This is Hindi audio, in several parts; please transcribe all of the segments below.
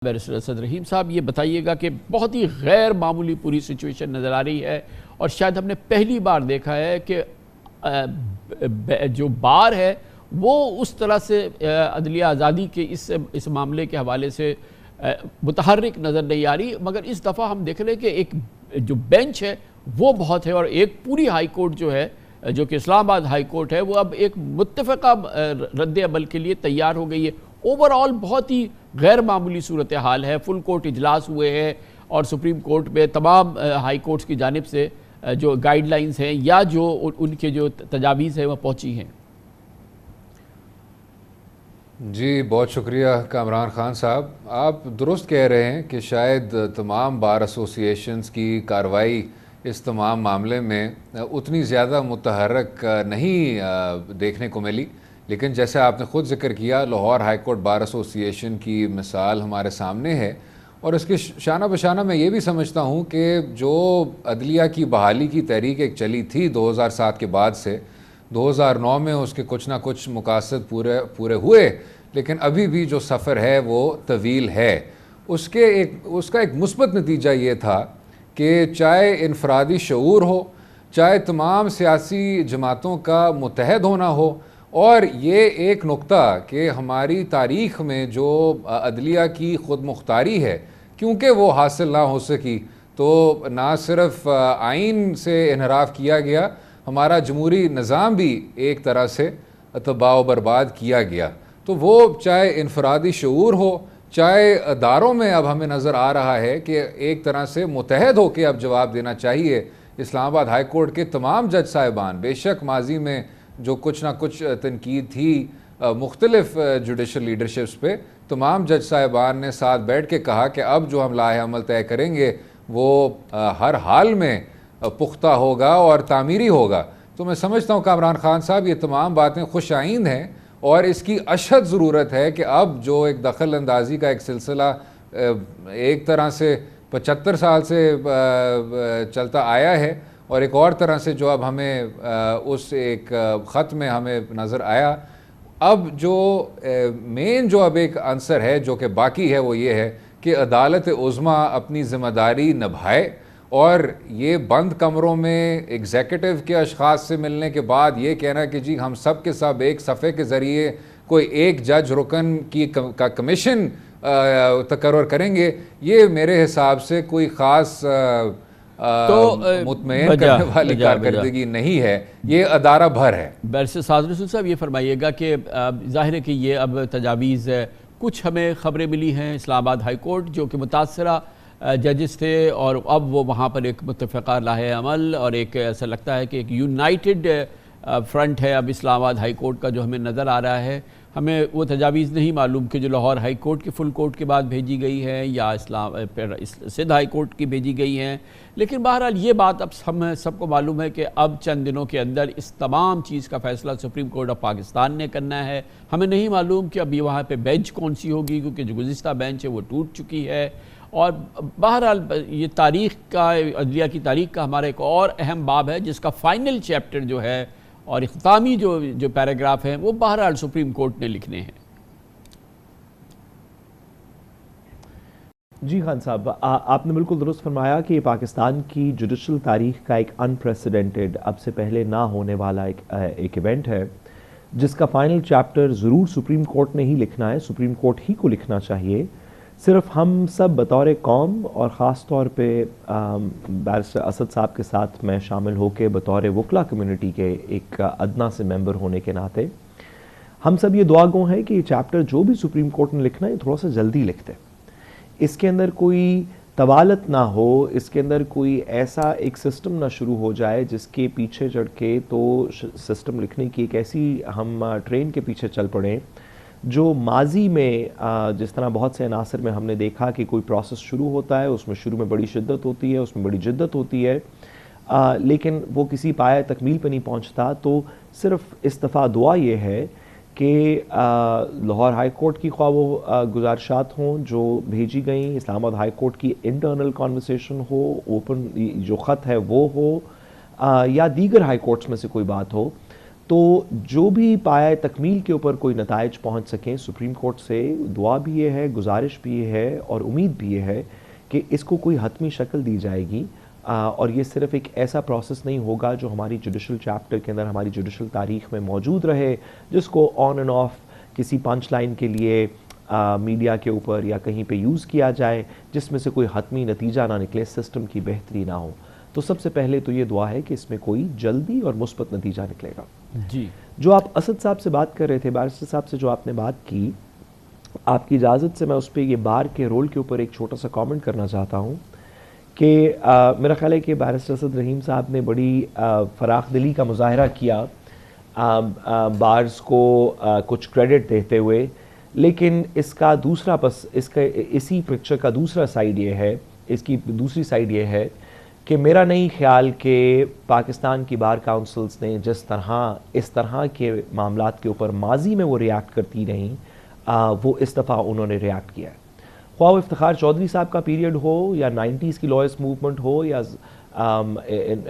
बैरिस्टर असद रहीम साहब, ये बताइएगा कि बहुत ही गैर मामूली पूरी सिचुएशन नज़र आ रही है और शायद हमने पहली बार देखा है कि जो बार है वो उस तरह से अदलिया आज़ादी के इस मामले के हवाले से मुतहर्रिक नज़र नहीं आ रही, मगर इस दफ़ा हम देख रहे हैं कि एक जो बेंच है वो बहुत है और एक पूरी हाई कोर्ट जो है, जो कि इस्लामाबाद हाई कोर्ट है, वो अब एक मुत्तफ़क़ा रद्द अमल के लिए तैयार हो गई है। ओवरऑल बहुत ही गैर मामूली सूरत हाल है। फुल कोर्ट इजलास हुए हैं और सुप्रीम कोर्ट में तमाम हाई कोर्ट्स की जानिब से जो गाइडलाइंस हैं या जो उनके जो तजावीज़ हैं वह पहुँची हैं। जी बहुत शुक्रिया कामरान ख़ान साहब, आप दुरुस्त कह रहे हैं कि शायद तमाम बार एसोसिएशंस की कार्रवाई इस तमाम मामले में उतनी ज़्यादा मुतहर्रक नहीं देखने को मिली, लेकिन जैसे आपने ख़ुद ज़िक्र किया, Lahore high court bar association की मिसाल हमारे सामने है और इसके शाना बशाना मैं ये भी समझता हूँ कि जो अदलिया की बहाली की तहरीक एक चली थी 2007 के बाद से 2009 में उसके कुछ ना कुछ मकासद पूरे हुए, लेकिन अभी भी जो सफ़र है वो तवील है। उसका एक मुस्बत नतीजा ये था कि चाहे इनफरादी शऊर हो, चाहे तमाम सियासी जमातों का मुत्तहद होना हो, और ये एक नुक्ता कि हमारी तारीख़ में जो अदलिया की ख़ुद मुख्तारी है, क्योंकि वो हासिल ना हो सकी, तो ना सिर्फ आइन से इनहराफ किया गया, हमारा जमहूरी निज़ाम भी एक तरह से तबाह बर्बाद किया गया। तो वो चाहे इनफरादी शऊर हो, चाहे अदारों में अब हमें नज़र आ रहा है कि एक तरह से मुत्तहद हो के अब जवाब देना चाहिए। इस्लामाबाद हाई कोर्ट के तमाम जज साहिबान, बेशक माजी में जो कुछ ना कुछ तनकीद थी मुख्तलिफ जुडिशल लीडरशिप्स पे, तमाम जज साहिबान ने साथ बैठ के कहा कि अब जो हम लाहे अमल तय करेंगे वो हर हाल में पुख्ता होगा और तामीरी होगा। तो मैं समझता हूँ कामरान ख़ान साहब, ये तमाम बातें खुश आइंद हैं और इसकी अशद ज़रूरत है कि अब जो एक दखल अंदाज़ी का एक सिलसिला एक तरह से 75 साल से चलता आया है और एक और तरह से जो अब हमें उस एक ख़त में हमें नज़र आया, अब जो मेन जो अब एक आंसर है जो कि बाकी है वो ये है कि अदालत उज़्मा अपनी ज़िम्मेदारी निभाए और ये बंद कमरों में एग्जीक्यूटिव के अशख़ास से मिलने के बाद ये कहना कि जी हम सब के सब एक सफ़े के ज़रिए कोई एक जज रुकन का कमीशन तकर्रर करेंगे, ये मेरे हिसाब से कोई ख़ास मुतमईन करने वाली कारकर्दगी नहीं है, ये अदारा भर है। बैरिस्टर साद रसूल साहब, ये फरमाइएगा कि ज़ाहिर है कि ये अब तजावीज़ कुछ हमें ख़बरें मिली हैं इस्लामाबाद हाई कोर्ट जो कि मुतासरा जजेस थे और अब वो वहाँ पर एक मुत्तफ़क़ा लाहे अमल और एक ऐसा लगता है कि एक यूनाइटेड फ्रंट है अब इस्लामाबाद हाई कोर्ट का जो हमें नज़र आ रहा है। हमें वो तजावीज़ नहीं मालूम कि जो लाहौर हाई कोर्ट की फुल कोर्ट के बाद भेजी गई है या सिंध हाई कोर्ट की भेजी गई हैं, लेकिन बहरहाल ये बात अब हम सबको मालूम है कि अब चंद दिनों के अंदर इस तमाम चीज़ का फ़ैसला सुप्रीम कोर्ट ऑफ पाकिस्तान ने करना है। हमें नहीं मालूम कि अभी वहाँ पर बेंच कौन सी होगी, क्योंकि जो गुज़िश्ता बेंच है वो टूट चुकी है और बहरहाल ये तारीख़ का, अदलिया की तारीख़ का हमारा एक और अहम बाब है जिसका फ़ाइनल चैप्टर जो है और इख्तामी जो पैराग्राफ हैं वो बहरहाल सुप्रीम कोर्ट ने लिखने हैं। जी खान साहब, आपने बिल्कुल दुरुस्त फरमाया कि पाकिस्तान की जुडिशल तारीख़ का एक अनप्रेसिडेंटेड, अब से पहले ना होने वाला एक इवेंट है जिसका फ़ाइनल चैप्टर ज़रूर सुप्रीम कोर्ट ने ही लिखना है, सुप्रीम कोर्ट ही को लिखना चाहिए। सिर्फ हम सब बतौर कौम और ख़ास तौर पे बैरिस्टर असद साहब के साथ मैं शामिल होकर बतौर वकला कम्युनिटी के एक अदना से मेंबर होने के नाते हम सब ये दुआ गो हैं कि ये चैप्टर जो भी सुप्रीम कोर्ट ने लिखना है थोड़ा सा जल्दी लिखते, इसके अंदर कोई तवालत ना हो, इसके अंदर कोई ऐसा एक सिस्टम ना शुरू हो जाए जिसके पीछे चढ़ के तो सिस्टम लिखने की एक ऐसी हम ट्रेन के पीछे चल पड़ें जो माजी में जिस तरह बहुत से अनासर में हमने देखा कि कोई प्रोसेस शुरू होता है, उसमें शुरू में बड़ी शिद्दत होती है, उसमें बड़ी जिद्दत होती है, लेकिन वो किसी पाया तकमील पे नहीं पहुंचता। तो सिर्फ इस दफ़ा दुआ ये है कि लाहौर हाई कोर्ट की ख्वाह वो गुजारिशात हों जो भेजी गई, इस्लामाबाद हाई कोर्ट की इंटरनल कॉन्वर्सेशन हो, ओपन जो ख़त है वो हो, या दीगर हाई कोर्ट्स में से कोई बात हो, तो जो भी पाया तकमील के ऊपर कोई नताइज पहुँच सकें सुप्रीम कोर्ट से, दुआ भी ये है, गुजारिश भी ये है और उम्मीद भी ये है कि इसको कोई हतमी शक्ल दी जाएगी। और ये सिर्फ एक ऐसा प्रोसेस नहीं होगा जो हमारी जुडिशल चैप्टर के अंदर, हमारी जुडिशल तारीख में मौजूद रहे, जिसको ऑन एंड ऑफ किसी पंच लाइन के लिए मीडिया के ऊपर या कहीं पे यूज़ किया जाए, जिसमें से कोई हतमी नतीजा ना निकले, सिस्टम की बेहतरी ना हो। तो सबसे पहले तो ये दुआ है कि इसमें कोई जल्दी और मुस्बत नतीजा निकलेगा। जी, जो आप असद साहब से बात कर रहे थे, बैरिस्टर साहब से जो आपने बात की, आपकी इजाज़त से मैं उस पर ये बार के रोल के ऊपर एक छोटा सा कमेंट करना चाहता हूँ कि मेरा ख्याल है कि बैरिस्टर असद रहीम साहब ने बड़ी फराख दिली का मुजाहरा किया बार्स को कुछ क्रेडिट देते हुए, लेकिन इसका दूसरा इसी पिक्चर का दूसरा साइड ये है, इसकी दूसरी साइड ये है कि मेरा नहीं ख्याल कि पाकिस्तान की बार काउंसिल्स ने जिस तरह इस तरह के मामलात के ऊपर माजी में वो रिएक्ट करती रहीं, वो इस दफ़ा उन्होंने रिएक्ट किया है। ख्वाह इफ्तिखार चौधरी साहब का पीरियड हो या 90s की लॉयर्स मूवमेंट हो या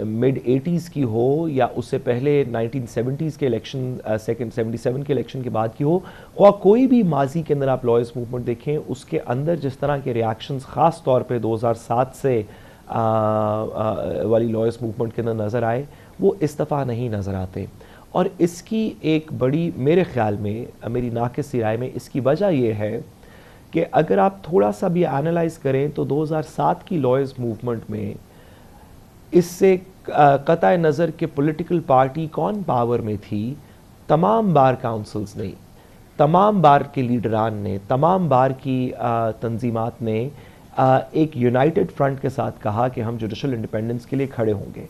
मिड 80s की हो या उससे पहले 1970s के इलेक्शन, 77 के इलेक्शन के बाद की हो, ख्वाह कोई भी माजी के अंदर आप लॉयर्स मूवमेंट देखें, उसके अंदर जिस तरह के रिएक्शंस ख़ास तौर पे 2007 से वाली लॉयर्स मूवमेंट के अंदर नज़र आए, वो इस दफ़ा नहीं नज़र आते। और इसकी एक बड़ी, मेरे ख्याल में, मेरी नाक़िस राय में, इसकी वजह यह है कि अगर आप थोड़ा सा भी एनालाइज करें तो 2007 की लॉयर्स मूवमेंट में इससे कतई नज़र के पॉलिटिकल पार्टी कौन पावर में थी, तमाम बार काउंसिल्स ने, तमाम बार के लीडरान ने, तमाम बार की तंजीमात ने एक यूनाइटेड फ्रंट के साथ कहा कि हम जुडिशल इंडिपेंडेंस के लिए खड़े होंगे।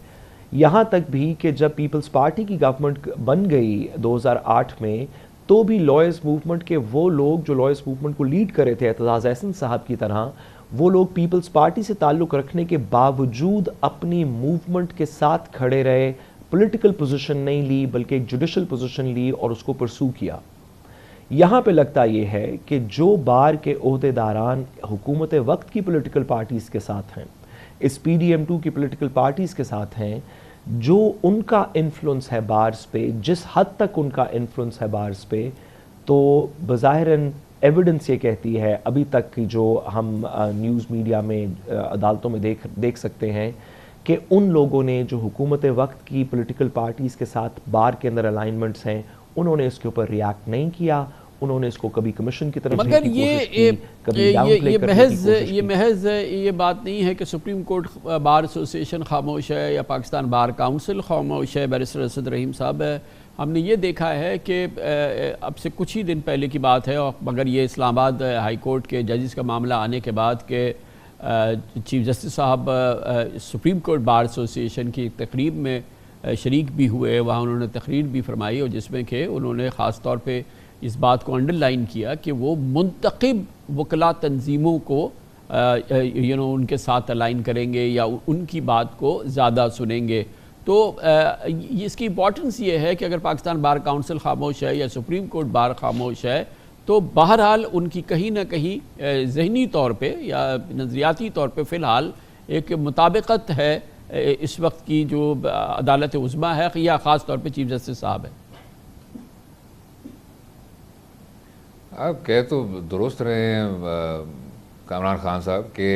यहाँ तक भी कि जब पीपल्स पार्टी की गवर्नमेंट बन गई 2008 में, तो भी लॉयर्स मूवमेंट के वो लोग जो लॉयर्स मूवमेंट को लीड कर रहे थे, एतजाज़ अहसन साहब की तरह, वो लोग पीपल्स पार्टी से ताल्लुक़ रखने के बावजूद अपनी मूवमेंट के साथ खड़े रहे, पॉलिटिकल पोजीशन नहीं ली बल्कि एक जुडिशल पोजीशन ली और उसको परसू किया। यहाँ पे लगता ये है कि जो बार के ओहदेदारान हुकूमत वक्त की पॉलिटिकल पार्टीज़ के साथ हैं, इस PDM2 की पॉलिटिकल पार्टीज़ के साथ हैं, जो उनका इन्फ्लुएंस है बार्स पे, जिस हद तक उनका इन्फ्लुएंस है बार्स पे, तो बज़ाहिरन एविडेंस ये कहती है, अभी तक की जो हम न्यूज़ मीडिया में, अदालतों में देख सकते हैं कि उन लोगों ने जो हुकूमत वक्त की पॉलिटिकल पार्टीज़ के साथ बार के अंदर अलाइनमेंट्स हैं, उन्होंने इसके ऊपर रिएक्ट नहीं किया, उन्होंने इसको कभी कमीशन की तरफ मगर ये महज ये बात नहीं है कि सुप्रीम कोर्ट बार एसोसिएशन खामोश है या पाकिस्तान बार काउंसिल खामोश है। बैरिस्टर असद रहीम साहब, हमने ये देखा है कि अब से कुछ ही दिन पहले की बात है, और मगर ये इस्लामाबाद हाई कोर्ट के जजेस का मामला आने के बाद के चीफ जस्टिस साहब सुप्रीम कोर्ट बार एसोसिएशन की तकरीब में शरीक भी हुए, वहाँ उन्होंने तकरीर भी फरमाई और जिसमें कि उन्होंने ख़ास तौर पे इस बात को अंडरलाइन किया कि वो मुंतखब वकला तंजीमों को उनके साथ अलाइन करेंगे या उनकी बात को ज़्यादा सुनेंगे। तो इसकी इम्पॉर्टेंस ये है कि अगर पाकिस्तान बार काउंसिल खामोश है या सुप्रीम कोर्ट बार खामोश है, तो बहरहाल उनकी कहीं ना कहीं जहनी तौर पे या नज़रियाती तौर पे फ़िलहाल एक मुताबिकत है इस वक्त की जो अदालत उज़्मा है या ख़ास तौर पे चीफ जस्टिस साहब है। आप कह तो दुरुस्त रहे हैं कामरान खान साहब कि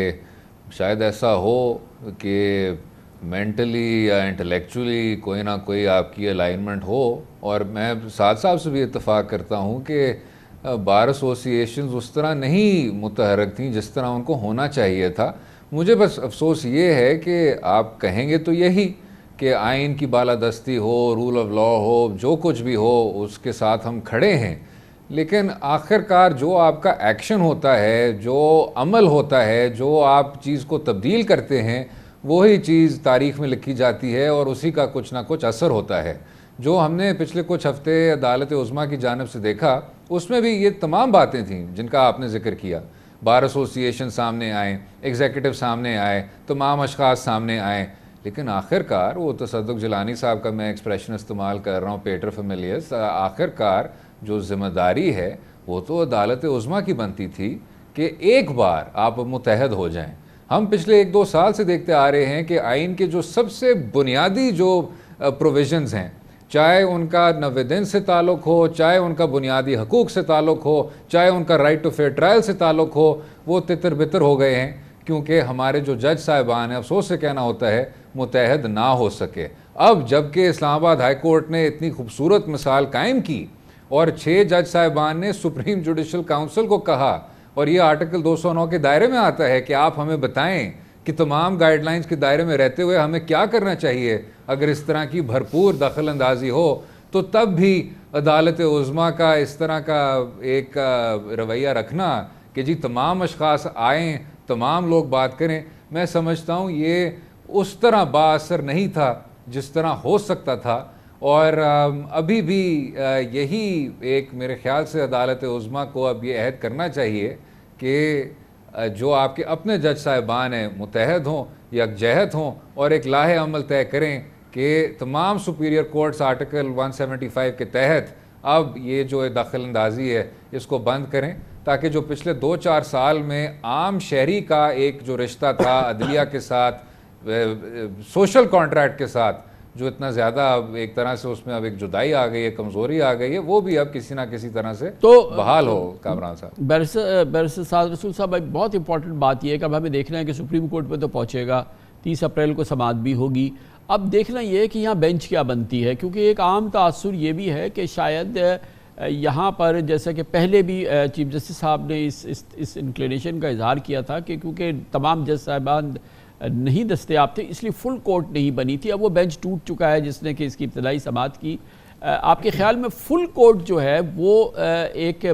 शायद ऐसा हो कि मेंटली या इंटेलेक्चुअली कोई ना कोई आपकी अलाइनमेंट हो, और मैं साथ साहब से भी इत्तेफाक करता हूँ कि बार एसोसिएशंस उस तरह नहीं मुतहरक थी जिस तरह उनको होना चाहिए था। मुझे बस अफसोस ये है कि आप कहेंगे तो यही कि आइन की बालादस्ती हो, रूल ऑफ लॉ हो, जो कुछ भी हो उसके साथ हम खड़े हैं, लेकिन आखिरकार जो आपका एक्शन होता है, जो अमल होता है, जो आप चीज़ को तब्दील करते हैं, वही चीज़ तारीख़ में लिखी जाती है और उसी का कुछ ना कुछ असर होता है। जो हमने पिछले कुछ हफ्ते अदालत उज़्मा की जानिब से देखा, उसमें भी ये तमाम बातें थीं जिनका आपने ज़िक्र किया। बार एसोसिएशन सामने आए, एग्जीक्यूटिव सामने आए, तमाम अशख़ास सामने आए, लेकिन आखिरकार वो तसद्दुक़ जिलानी साहब का मैं एक्सप्रेशन इस्तेमाल कर रहा हूँ, पेटर फेमिलियस, आखिरकार जो ज़िम्मेदारी है वो तो अदालत उज़्मा की बनती थी कि एक बार आप मुतहद हो जाएं। हम पिछले 1-2 साल से देखते आ रहे हैं कि आइन के जो सबसे बुनियादी जो प्रोविजंस हैं, चाहे उनका 90 दिन से ताल्लुक़ हो, चाहे उनका बुनियादी हकूक़ से ताल्लुक़ हो, चाहे उनका राइट टू फेयर ट्रायल से ताल्लुक़ हो, वो तितर बितर हो गए हैं क्योंकि हमारे जो जज साहिबान हैं, अफसोस से कहना होता है, मुतहद ना हो सके। अब जबकि इस्लामाबाद हाई कोर्ट ने इतनी खूबसूरत मिसाल कायम की और 6 जज साहिबान ने सुप्रीम जुडिशल काउंसिल को कहा, और ये आर्टिकल 209 के दायरे में आता है कि आप हमें बताएं कि तमाम गाइडलाइंस के दायरे में रहते हुए हमें क्या करना चाहिए अगर इस तरह की भरपूर दखल अंदाजी हो, तो तब भी अदालत उज़्मा का इस तरह का एक रवैया रखना कि जी तमाम अशख़ास आएँ, तमाम लोग बात करें, मैं समझता हूँ ये उस तरह बाअसर नहीं था जिस तरह हो सकता था। और अभी भी यही एक मेरे ख़्याल से अदालत उज़्मा को अब ये अहद करना चाहिए कि जो आपके अपने जज साहिबान हैं मुतहद हों, यकजहत हों और एक लाहे अमल तय करें कि तमाम सुपीरियर कोर्ट्स आर्टिकल 175 के तहत अब ये जो दखल अंदाजी है इसको बंद करें, ताकि जो पिछले 2-4 साल में आम शहरी का एक जो रिश्ता था अदलिया के साथ, सोशल कॉन्ट्रैक्ट के साथ, जो इतना ज़्यादा अब एक तरह से उसमें अब एक जुदाई आ गई है, कमज़ोरी आ गई है, वो भी अब किसी ना किसी तरह से तो बहाल हो। कामरान साहब, बैरिस्टर साद रसूल साहब, एक बहुत इंपॉर्टेंट बात यह है कि अब हमें देखना है कि सुप्रीम कोर्ट पे तो पहुँचेगा, 30 अप्रैल को समाअत भी होगी। अब देखना ये है कि यहाँ बेंच क्या बनती है, क्योंकि एक आम तासुर ये भी है कि शायद यहाँ पर जैसा कि पहले भी चीफ जस्टिस साहब ने इस इंक्लिनेशन का इजहार किया था कि क्योंकि तमाम जज साहिबान नहीं दस्तयाब थे इसलिए फुल कोर्ट नहीं बनी थी। अब वो बेंच टूट चुका है जिसने कि इसकी इब्तदाई समाअत की। आपके ख्याल में फुल कोर्ट जो है वो एक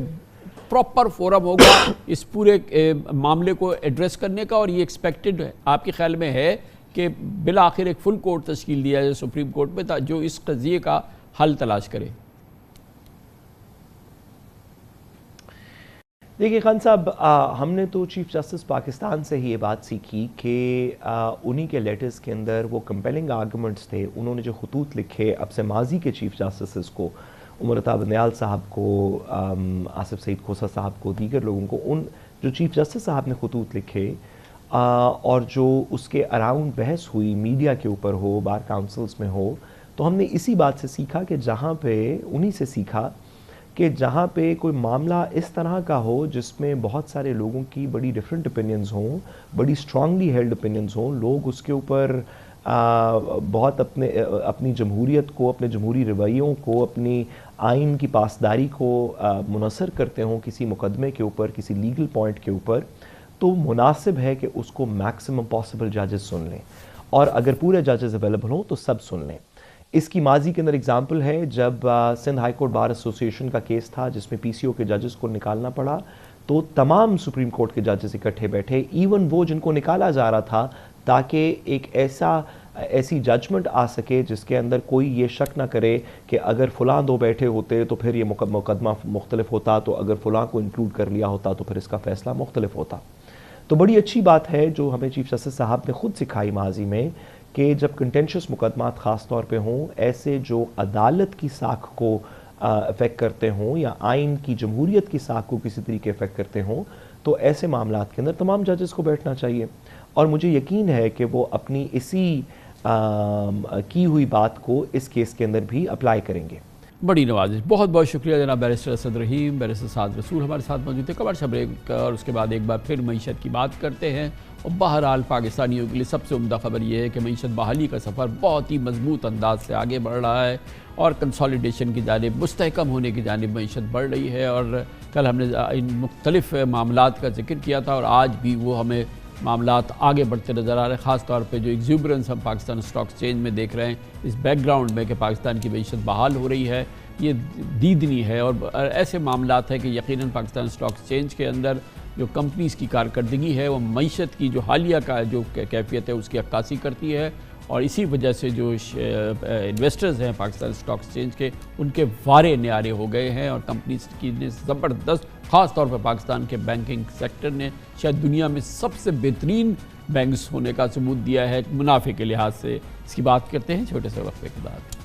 प्रॉपर फोरम होगा इस पूरे मामले को एड्रेस करने का, और ये एक्सपेक्टेड है आपके ख्याल में है कि बिला आखिर एक फुल कोर्ट तश्कील दिया जाए सुप्रीम कोर्ट में जो इस कज़िए का हल तलाश करे? देखिए खान साहब, हमने तो चीफ जस्टिस पाकिस्तान से ही ये बात सीखी कि उन्हीं के लेटर्स के अंदर वो कंपेलिंग आर्गूमेंट्स थे। उन्होंने जो खतूत लिखे अब से माजी के चीफ जस्टिस को, उमर अता बंदयाल साहब को, आसिफ सईद खोसा साहब को, दीगर लोगों को, उन जो चीफ जस्टिस साहब ने खतूत लिखे और जो उसके अराउंड बहस हुई मीडिया के ऊपर हो, बार काउंसिल्स में हो, तो हमने इसी बात से सीखा कि जहाँ पे उन्हीं से सीखा कि जहाँ पे कोई मामला इस तरह का हो जिसमें बहुत सारे लोगों की बड़ी डिफरेंट ओपिनियंस हों, बड़ी स्ट्रांगली हेल्ड ओपिनियंस हों, लोग उसके ऊपर बहुत अपनी जमहूरियत को, अपने जमहूरी रवैयों को, अपनी आइन की पासदारी को मुनसर करते हों किसी मुकदमे के ऊपर, किसी लीगल पॉइंट के ऊपर, तो मुनासिब है कि उसको मैक्सिमम पॉसिबल जजेस सुन लें, और अगर पूरे जजेस अवेलेबल हों तो सब सुन लें। इसकी माजी के अंदर एग्जाम्पल है जब Sindh high court bar association का केस था जिसमें पीसीओ के जजेस को निकालना पड़ा, तो तमाम सुप्रीम कोर्ट के जजेस इकट्ठे बैठे, इवन वो जिनको निकाला जा रहा था, ताकि एक ऐसी जजमेंट आ सके जिसके अंदर कोई ये शक ना करे कि अगर फ़लाँ 2 बैठे होते तो फिर ये मुकदमा मुख्तलिफ होता, तो अगर फ़लाँ को इंक्लूड कर लिया होता तो फिर इसका फ़ैसला मुख्तलिफ होता। तो बड़ी अच्छी बात है जो हमें चीफ जस्टिस साहब ने ख़ुद सिखाई माजी में कि जब कंटेंशियस मुकदमात ख़ास तौर पे हों, ऐसे जो अदालत की साख को अफेक्ट करते हों या आइन की जमहूरियत की साख को किसी तरीके अफेक्ट करते हों, तो ऐसे मामलात के अंदर तमाम जजेस को बैठना चाहिए। और मुझे यकीन है कि वो अपनी इसी की हुई बात को इस केस के अंदर भी अप्लाई करेंगे। बड़ी नवाजिश, बहुत बहुत शुक्रिया जनाब बैरिस्टर असद रहीम, बैरिस्टर साद रसूल हमारे साथ मौजूद थे। कमर्शियल ब्रेक और उसके बाद एक बार फिर मईशत की बात करते हैं। और बहरहाल पाकिस्तानियों के लिए सबसे उम्दा खबर यह है कि मईशत बहाली का सफ़र बहुत ही मजबूत अंदाज से आगे बढ़ रहा है और कंसोलिडेशन की जानिब, मुस्तहकम होने की जानिब मईशत बढ़ रही है। और कल हमने इन मुख्तलिफ मामलात का जिक्र किया था और आज भी वो हमें मामलात आगे बढ़ते नज़र आ रहे हैं। ख़ास तौर पे जो एग्जूबरेंस हम पाकिस्तान स्टॉक एक्सचेंज में देख रहे हैं, इस बैकग्राउंड में कि पाकिस्तान की मईशत बहाल हो रही है, ये दीदनी है। और ऐसे मामलात है कि यकीनन पाकिस्तान स्टॉक एक्सचेंज के अंदर जो कंपनीज़ की कारकर्दगी है वो मईशत की जो हालिया का जो कैफियत है उसकी अक्कासी करती है। और इसी वजह से जो इन्वेस्टर्स हैं पाकिस्तान स्टॉक एक्सचेंज के, उनके वारे न्यारे हो गए हैं और कंपनीज की ने ज़बरदस्त, ख़ास तौर पर पाकिस्तान के बैंकिंग सेक्टर ने शायद दुनिया में सबसे बेहतरीन बैंक्स होने का सबूत दिया है मुनाफे के लिहाज से। इसकी बात करते हैं छोटे से वक्फे के बाद।